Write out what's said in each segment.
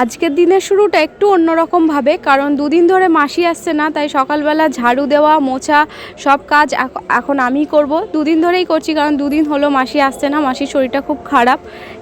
আজকের দিনের শুরুটা একটু অন্যরকমভাবে, কারণ দুদিন ধরে মাসি আসছে না, তাই সকালবেলা ঝাড়ু দেওয়া মোছা সব কাজ এখন আমিই করব। দুদিন ধরেই করছি, কারণ দুদিন হলো মাসি আসছে না, মাসির শরীরটা খুব খারাপ,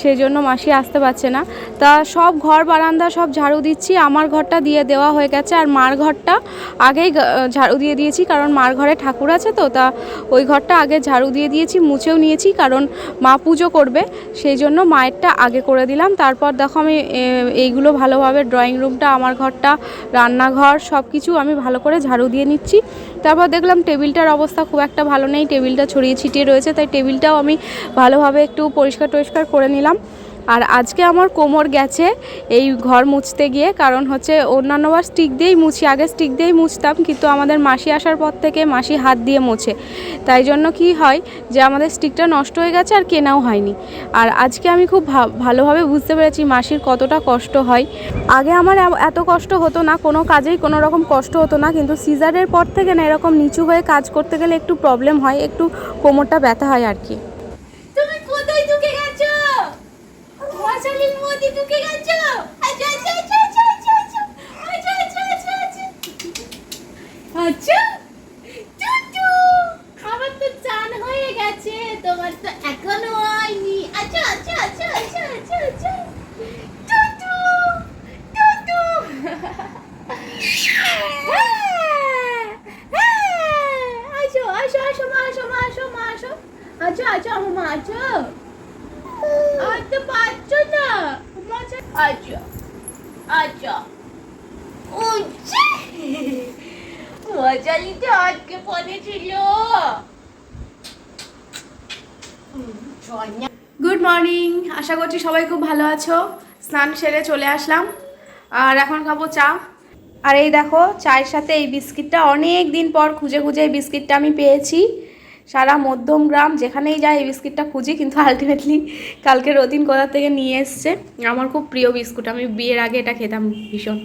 সেই জন্য মাসি আসতে পারছে না। তা সব ঘর বারান্দা সব ঝাড়ু দিচ্ছি। আমার ঘরটা দিয়ে দেওয়া হয়ে গেছে, আর মার ঘরটা আগেই ঝাড়ু দিয়ে দিয়েছি, কারণ মার ঘরে ঠাকুর আছে তো, তা ওই ঘরটা আগে ঝাড়ু দিয়ে দিয়েছি, মুছেও নিয়েছি, কারণ মা পুজো করবে, সেই জন্য মায়েরটা আগে করে দিলাম। তারপর দেখো আমি এইগুলো ভালোভাবে, ড্রয়িং রুমটা, আমার ঘরটা, রান্নাঘর সব কিছু আমি ভালো করে ঝাড়ু দিয়ে নিচ্ছি। তারপর দেখলাম টেবিলটার অবস্থা খুব একটা ভালো নেই, টেবিলটা ছড়িয়ে ছিটিয়ে রয়েছে, তাই টেবিলটাও আমি ভালোভাবে একটু পরিষ্কার টরিষ্কার করে নিলাম। আর আজকে আমার কোমর গেছে এই ঘর মুছতে গিয়ে, কারণ হচ্ছে অন্যান্যবার স্টিক দিয়েই মুছি, আগে স্টিক দিয়েই মুছতাম, কিন্তু আমাদের মাসি আসার পর থেকে মাসি হাত দিয়ে মোছে, তাই জন্য কি হয় যে আমাদের স্টিকটা নষ্ট হয়ে গেছে আর কেনাও হয়নি। আর আজকে আমি খুব ভালোভাবে বুঝতে পেরেছি মাসির কতটা কষ্ট হয়। আগে আমার এত কষ্ট হতো না, কোনো কাজেই কোনো রকম কষ্ট হতো না, কিন্তু সিজারের পর থেকে না এরকম নিচু হয়ে কাজ করতে গেলে একটু প্রবলেম হয়, একটু কোমরটা ব্যথা হয় আর কি। তুমি কোথায় ঢুকে গেছো? মশালির মধ্যে ঢুকে গেছো? আচ্ছা আচ্ছা আচ্ছা আচ্ছা আচ্ছা আচ্ছা আচ্ছা আচ্ছা আচ্ছা আচ্ছা টুটু, আমার তো চান হয়ে গেছে, তোমার তো এখনো হয়নি। আচ্ছা আচ্ছা আচ্ছা আচ্ছা আচ্ছা আচ্ছা টুটু টুটু আসো আসো আসো মা, আসো মা, আসো মা, আসো। আচ্ছা আচ্ছা আমার মা, আছো? আর তো পাচ্ছো না। আচ্ছা আচ্ছা মজালিটা আটকে পড়েছিল। গুড মর্নিং, আশা করছি সবাই খুব ভালো আছো। স্নান সেরে চলে আসলাম, আর এখন খাবো চা। আর এই দেখো চায়ের সাথে এই বিস্কিটটা, অনেক দিন পর খুঁজে খুঁজে এই বিস্কিটটা আমি পেয়েছি। সারা মধ্যমগ্রাম যেখানেই যাই এই বিস্কিটটা খুঁজি, কিন্তু আলটিমেটলি কালকে রতিন কোথা থেকে নিয়ে এসছে। আমার খুব প্রিয় বিস্কুট, আমি বিয়ের আগে এটা খেতাম ভীষণ।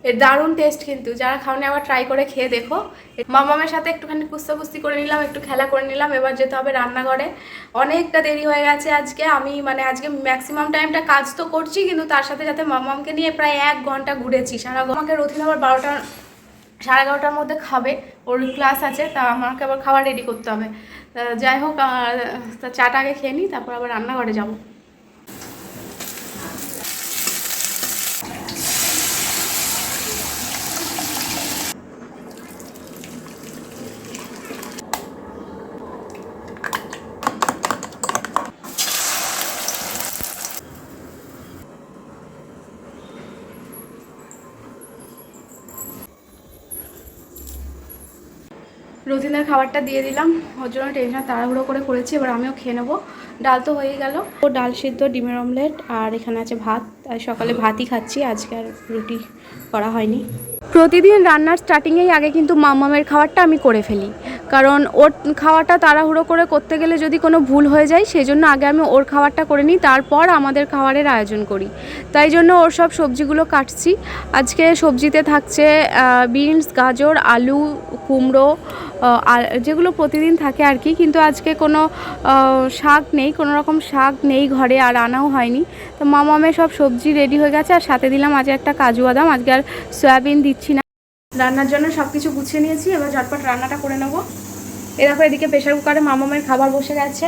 এর দারুণ টেস্ট, কিন্তু যারা খাওনি আবার ট্রাই করে খেয়ে দেখো। মামামের সাথে একটুখানি কুস্তাকুস্তি করে নিলাম, একটু খেলা করে নিলাম, এবার যেতে হবে রান্নাঘরে। অনেকটা দেরি হয়ে গেছে আজকে, আমি আজকে ম্যাক্সিমাম টাইমটা কাজ তো করছি, কিন্তু তার সাথে সাথে মামামকে নিয়ে প্রায় 1 ঘন্টা ঘুরেছি সারা। আমাকে রতিন আবার 11টার মধ্যে খাবে, ওর ক্লাস আছে, তা আমাকে আবার খাবার রেডি করতে হবে। যাই হোক, তা চাটা আগে খেয়ে নিই, তারপর আবার রান্নাঘরে যাবো। রতিনের খাবারটা দিয়ে দিলাম, ওর জন্য টেনশন তাড়াহুড়ো করে করেছি, এবার আমিও খেয়ে নেবো। ডাল তো হয়ে গেল, ও ডাল সিদ্ধ, ডিমের অমলেট, আর এখানে আছে ভাত। তাই সকালে ভাতই খাচ্ছি, আজকে আর রুটি করা হয়নি। প্রতিদিন রান্নার স্টার্টিংয়েই আগে কিন্তু মামামের খাবারটা আমি করে ফেলি, কারণ ওর খাওয়াটা তাড়াহুড়ো করে করতে গেলে যদি কোনো ভুল হয়ে যায়, সেই জন্য আগে আমি ওর খাবারটা করে নিই, তারপর আমাদের খাবারের আয়োজন করি। তাই জন্য ওর সব সবজিগুলো কাটছি। আজকে সবজিতে থাকছে বিনস, গাজর, আলু, কুমড়ো, আর যেগুলো প্রতিদিন থাকে আর কি, কিন্তু আজকে কোনো শাক নেই, কোনো রকম শাক নেই ঘরে, আর আনাও হয়নি। তো মামামের সব সবজি রেডি হয়ে গেছে, আর সাথে দিলাম আজ একটা কাজু বাদাম। আজকে আর সয়াবিন দিচ্ছি না। রান্নার জন্য সব কিছু গুছিয়ে নিয়েছি, এবার ঝটপট রান্নাটা করে নেবো। দেখো এদিকে প্রেশার কুকারে মামামের খাবার বসে গেছে,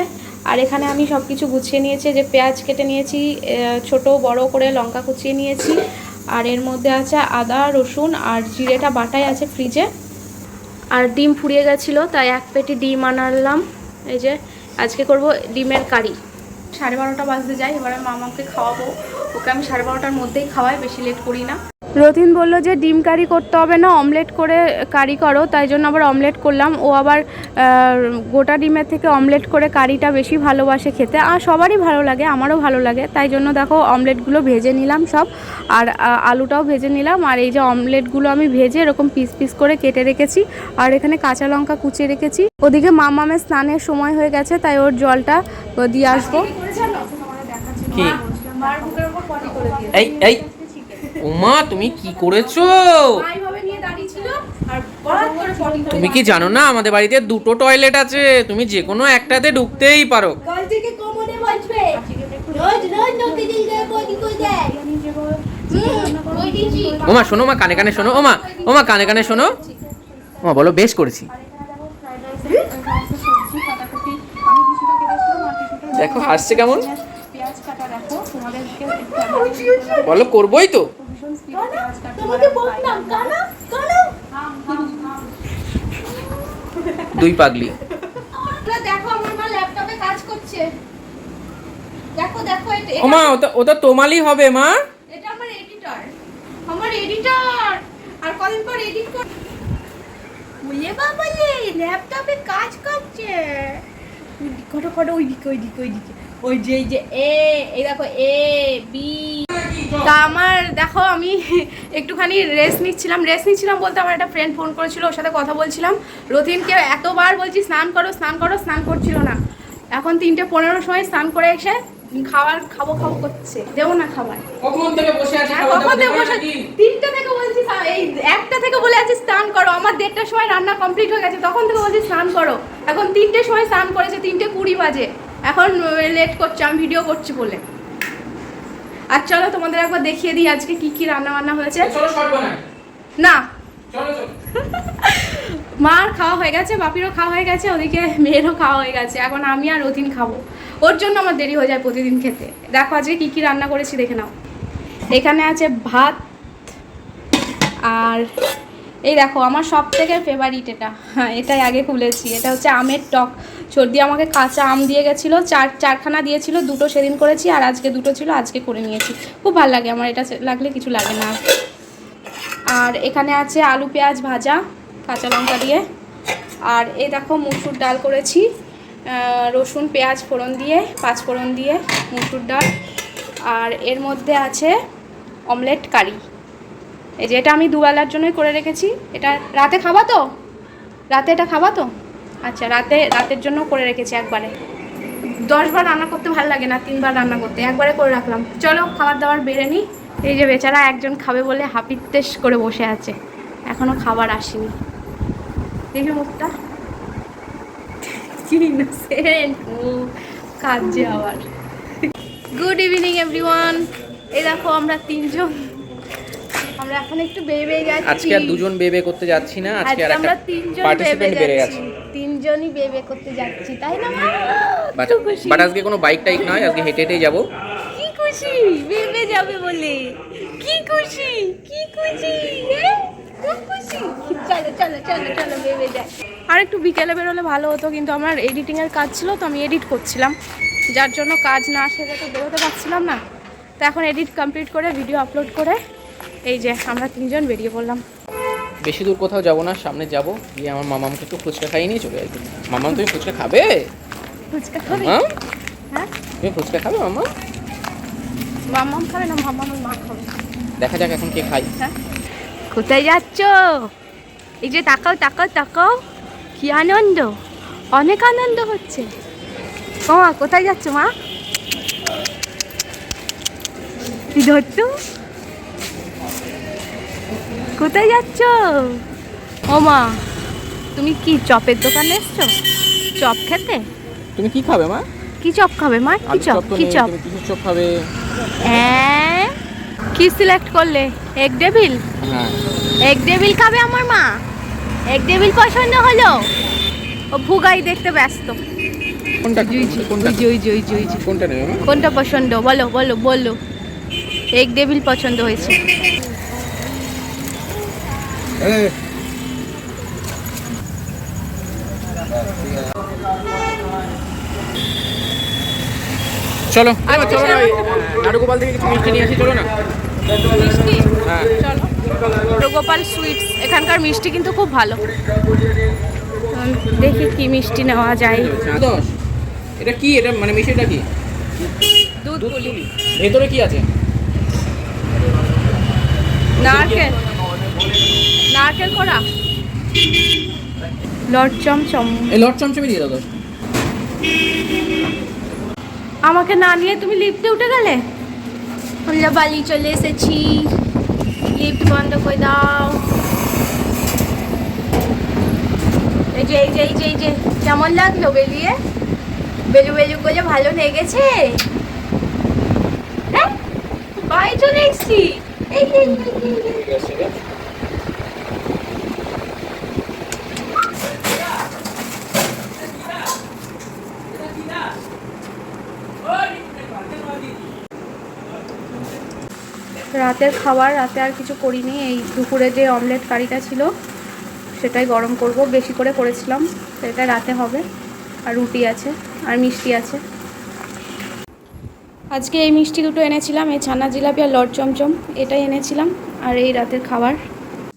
আর এখানে আমি সব কিছু গুছিয়ে নিয়েছি। যে পেঁয়াজ কেটে নিয়েছি, ছোট বড় করে লঙ্কা কুচিয়ে নিয়েছি, আর এর মধ্যে আছে আদা, রসুন, আর জিরেটা বাটাই আছে ফ্রিজে। আর ডিম ফুরিয়ে গেছিলো, তাই 1 পেটি ডিম আনালাম। এই যে আজকে করব ডিমের কারি। 12:30 বাজতে যাই, এবারে মামাকে খাওয়াবো। ওকে আমি 12:30টার মধ্যেই খাওয়াই, বেশি লেট করি না। রতিন বললো যে ডিম কারি করতে হবে না, অমলেট করে কারি করো, তাই জন্য আবার অমলেট করলাম। ও আবার গোটা ডিমের থেকে অমলেট করে কারিটা বেশি ভালোবাসে খেতে, আর সবারই ভালো লাগে, আমারও ভালো লাগে। তাই জন্য দেখো অমলেটগুলো ভেজে নিলাম সব, আর আলুটাও ভেজে নিলাম। আর এই যে অমলেটগুলো আমি ভেজে এরকম পিস পিস করে কেটে রেখেছি, আর এখানে কাঁচা লঙ্কা কুচিয়ে রেখেছি। ওদিকে মামামের স্নানের সময় হয়ে গেছে, তাই ওর জলটা দিয়ে আসবো। এই এই ওমা, তুমি কি করেছো? তুমি কি জানো না আমাদের বাড়িতে 2টো টয়লেট আছে, তুমি যে কোনো একটাতে ঢুকতেই পারো। ওমা শোনো, মা কানে কানে শোনো, ওমা কানে কানে শোনো, ওমা বলো বেশ করেছি। দেখো হাসছে কেমন, বলো করবোই তো। দুই পাগলি। দেখো আমার মা ল্যাপটপে কাজ করছে, দেখো দেখো ওমা ওটা তোমালই হবে মা, এটা আমার এডিটর আর কদিন পর এডিট কর। ওলে বাবা লে ল্যাপটপে কাজ করছে, কটো ওইদিকে ওই যে এই দেখো বি। তা আমার দেখো আমি একটুখানি রেস্ট নিচ্ছিলাম বলতে আমার একটা ফ্রেন্ড ফোন করেছিল, ওর সাথে কথা বলছিলাম। রথিনকে এতবার বলছি স্নান করো স্নান করছিল না। এখন 3:15 সময় স্নান করে এসে খাবো করছে, দেবো না খাবার। কখন থেকে বসে আছি, কখন থেকে বসে 3টা থেকে বলছি, এই 1টা থেকে বলে আছি স্নান করো, আমার 1:30টার সময় রান্না কমপ্লিট হয়ে গেছে, তখন থেকে বলছি স্নান করো। এখন 3টের সময় স্নান করেছে, 3:20 বাজে, এখন লেট করছে, আমি ভিডিও করছি বলে। আর চলো তোমাদের একবার দেখিয়ে দিই আজকে কি রান্না বান্না হয়েছে। না মার খাওয়া হয়ে গেছে, বাপিরও খাওয়া হয়ে গেছে, ওদিকে মেয়েরও খাওয়া হয়ে গেছে, এখন আমি আর রথিন খাবো। ওর জন্য আমার দেরি হয়ে যায় প্রতিদিন খেতে। দেখো আজকে কি রান্না করেছি দেখে নাও। এখানে আছে ভাত, আর এই দেখো আমার সব থেকে ফেভারিট এটা, হ্যাঁ এটাই আগে খুলেছি। এটা হচ্ছে আমের টক। সর্দি আমাকে কাঁচা আম দিয়ে গেছিলো, চারখানা দিয়েছিল, 2টো সেদিন করেছি, আর আজকে 2টো ছিল, আজকে করে নিয়েছি। খুব ভালো লাগে আমার, এটা লাগলে কিছু লাগে না। আর এখানে আছে আলু পেঁয়াজ ভাজা কাঁচা লঙ্কা দিয়ে। আর এই দেখো মুসুর ডাল করেছি, রসুন পেঁয়াজ ফোড়ন দিয়ে, 5 ফোড়ন দিয়ে মুসুর ডাল। আর এর মধ্যে আছে অমলেট কারি, এই যে এটা আমি দুবেলার জন্যই করে রেখেছি। এটা রাতে খাবা তো, এটা খাবা তো? আচ্ছা রাতের জন্য করে রেখেছি একবারে। 10 বার রান্না করতে ভালো লাগে না, 3 বার রান্না করতে, একবারে করে রাখলাম। চলো খাবার দাবার বেড়ে নিই। এই যে বেচারা একজন খাবে বলে হাপিত্তেশ করে বসে আছে, এখনো খাবার আসেনি। দেখি মুখটা কি ইনোসেন্ট, কাজে আবার। Good evening everyone. এই দেখো আমরা 3জন, আমরা এখন একটু বেবে যাচ্ছি। আজকে আর 2জন বেবে করতে যাচ্ছি না, আজকে আর আমরা একটা 3জন পার্টিসিপেন্ট বেড়ে গেছে। 3জনই বেবে করতে যাচ্ছি, তাই না? বাট আজকে কোনো বাইক টাইক নয়, আজকে হেঁটে হেঁটেই যাবো। কি খুশি বেবে যাবে বলে, কি খুশি খুব খুশি। চলো বেবে যাই। আর একটু বিকেলে বেরোলে ভালো হতো, কিন্তু আমার এডিটিংয়ের কাজ ছিল, তো আমি এডিট করছিলাম, যার জন্য কাজ না সেরে তো বেরোতে পারছিলাম না। তো এখন এডিট কমপ্লিট করে ভিডিও আপলোড করে এই যে আমরা 3জন বেরিয়ে পড়লাম। বেশি দূর কোথাও যাবো না, সামনে যাবো, গিয়ে আমার মামামকে একটু ফুচকা খাইয়ে নিয়ে চলে আসবো। মামাম তুমি ফুচকা খাবে? ফুচকা খাবে? হ্যাঁ তুমি ফুচকা খাবে মামা? মামাম খাবে না, মামামের মা খাবে। দেখা যাক এখন কে খাই। হ্যাঁ কোথায় যাচ্ছ? এই যে তাকাও, কি আনন্দ, অনেক আনন্দ হচ্ছে। মা কোথায় যাচ্ছ মা? ধরতো কোথায় যাচ্ছ? ও মা তুমি কি চপের দোকানে এসছো চপ খেতে? তুমি কি খাবে মা? কি চপ খাবে মা? কি চপ? তুমি কি চপ খাবে? কি সিলেক্ট করলে? Egg devil? হ্যাঁ এগ ডেভিল খাবে আমার মা। এগ ডেভিল পছন্দ হলো? ও ভুগাই দেখতে ব্যস্ত। কোনটা নেবে? কোনটা পছন্দ বলো। এগ ডেভিল পছন্দ হয়েছে। চলো নারুগোপাল থেকে কিছু মিষ্টি নিয়ে আসি, চলো না। মিষ্টি? হ্যাঁ চলো। নারুগোপাল সুইটস, এখানকার মিষ্টি কিন্তু খুব ভালো। দেখি কি মিষ্টি নেওয়া যায়। এটা কি, এটা মানে মিষ্টিটা কি? দুধ পুলি। ভেতরে কি আছে? নারকেল করা। লট চমচম। এই লট চমচমই দিয়ে দাও। আমাকে না নিয়ে তুমি লিফটে উঠে গেলে? আমরা বালি চলে এসেছি, লিফট বন্ধ করে দাও। এই যে কেমন লাগলো বেরিয়ে? বেলু করে ভালো লেগেছে? হ্যাঁ বাই চলে এসছি। রাতের খাবার, রাতে আর কিছু করিনি, এই দুপুরে যে অমলেট কারিটা ছিল সেটাই গরম করব, বেশি করে করেছিলাম, সেটা রাতে হবে। আর রুটি আছে আর মিষ্টি আছে। আজকে এই মিষ্টি দুটো এনেছিলাম, এই ছানা জিলাপি আর লট চমচম, এটাই এনেছিলাম। আর এই রাতের খাবার।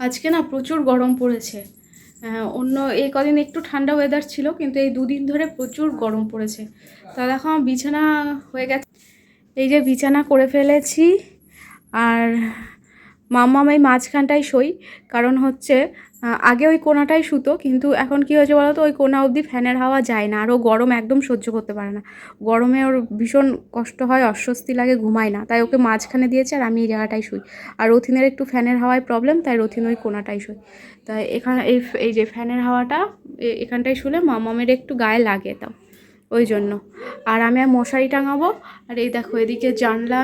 আজকে না প্রচুর গরম পড়েছে। অন্য এই কদিন একটু ঠান্ডা ওয়েদার ছিল, কিন্তু এই দুদিন ধরে প্রচুর গরম পড়েছে। তা দেখো আমার বিছানা হয়ে গেছে, এই যে বিছানা করে ফেলেছি। আর মাম্মাম এই মাঝখানটাই শোই, কারণ হচ্ছে আগে ওই কোনাটাই শুতো, কিন্তু এখন কী হয়েছে বলো তো, ওই কোনা অবধি ফ্যানের হাওয়া যায় না, আর ও গরম একদম সহ্য করতে পারে না। গরমে ওর ভীষণ কষ্ট হয়, অস্বস্তি লাগে, ঘুমায় না, তাই ওকে মাঝখানে দিয়েছে আর আমি এই জায়গাটাই শুই। আর রথিনের একটু ফ্যানের হাওয়ায় প্রবলেম, তাই রথিন ওই কোনাটাই শুই। তাই এখানে এই যে ফ্যানের হাওয়াটা এখানটায় শুলে মাম্মামের একটু গায়ে লাগে, তাও ওই জন্য। আর আমি আর মশারি টাঙাবো। আর এই দেখো এদিকে জানলা,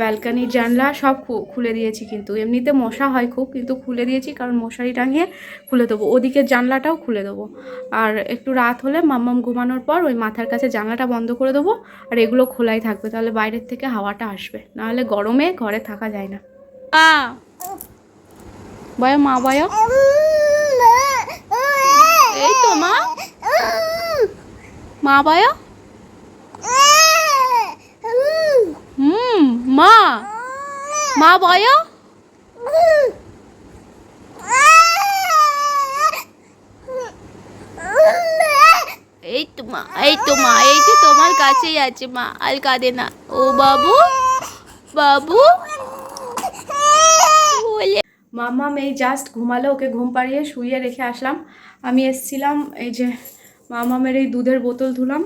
ব্যালকানির জানলা সব খুলে দিয়েছি, কিন্তু এমনিতে মশা হয় খুব, কিন্তু খুলে দিয়েছি কারণ মশারি টাঙিয়ে খুলে দেবো। ওদিকে জানলাটাও খুলে দেবো। আর একটু রাত হলে মাম্মাম ঘুমানোর পর ওই মাথার কাছে জানলাটা বন্ধ করে দেবো, আর এগুলো খোলাই থাকবে, তাহলে বাইরের থেকে হাওয়াটা আসবে, নাহলে গরমে ঘরে থাকা যায় না। বয় মা, বয় এই তো মা, মা বয় মা, মা বয় এই তো মা, এই তো মা, এই যে তোমার কাছেই আছে মা, আর কাঁদে না। ও বাবু, বাবু বলে মাম্মাম এই জাস্ট ঘুমালো, ওকে ঘুম পাড়িয়ে শুইয়ে রেখে আসলাম। আমি এসছিলাম, এই যে মাম্মামের এই দুধের বোতল ধুলাম,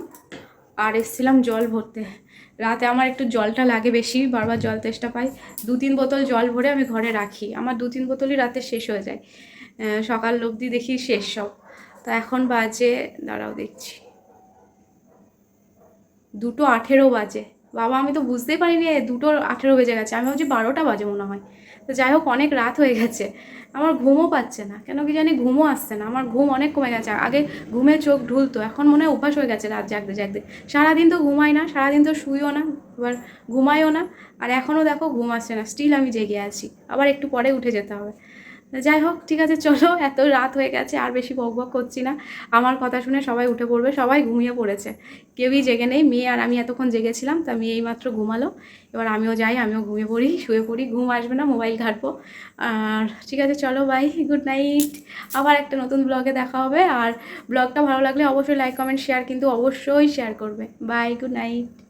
আর এসছিলাম জল ভরতে। রাতে আমার একটু জলটা লাগে বেশি, বারবার জল তেষ্টা পাই। 2-3 বোতল জল ভরে আমি ঘরে রাখি, আমার 2-3 বোতলই রাতে শেষ হয়ে যায়, সকাল অবধি দেখি শেষ সব। তো এখন বাজে, দাঁড়াও দেখছি, 2:18 বাজে। বাবা আমি তো বুঝতেই পারিনি 2:18 বেজে গেছে, আমি ভাবছি 12টা বাজে মনে হয়। তো যাই হোক, অনেক রাত হয়ে গেছে। আমার ঘুমও পাচ্ছে না, কেন কি জানি ঘুমও আসছে না, আমার ঘুম অনেক কমে গেছে। আগে ঘুমে চোখ ঢুলতো, এখন মনে হয় অভ্যাস হয়ে গেছে রাত জাগতে জাগতে। সারাদিন তো ঘুমাই না, সারাদিন তো শুইও না, এবার ঘুমাইও না, আর এখনও দেখো ঘুম আসছে না, স্টিল আমি জেগে আছি, আবার একটু পরে উঠে যেতে হবে। যাই হোক, ঠিক আছে, চলো, এত রাত হয়ে গেছে, আর বেশি বকবক করছি না। আমার কথা শুনে সবাই উঠে পড়বে, সবাই ঘুমিয়ে পড়েছে, কেউই জেগে নেই। মেয়ে আর আমি এতক্ষণ জেগেছিলাম, তা মেয়ে এইমাত্র ঘুমালো। এবার আমিও যাই, আমিও ঘুমিয়ে পড়ি, শুয়ে পড়ি, ঘুম আসবে না, মোবাইল ঘাঁটবো। আর ঠিক আছে, চলো, বাই, গুড নাইট। আবার একটা নতুন ব্লগে দেখা হবে। আর ব্লগটা ভালো লাগলে অবশ্যই লাইক, কমেন্ট, শেয়ার কিন্তু অবশ্যই শেয়ার করবে। Bye, good night.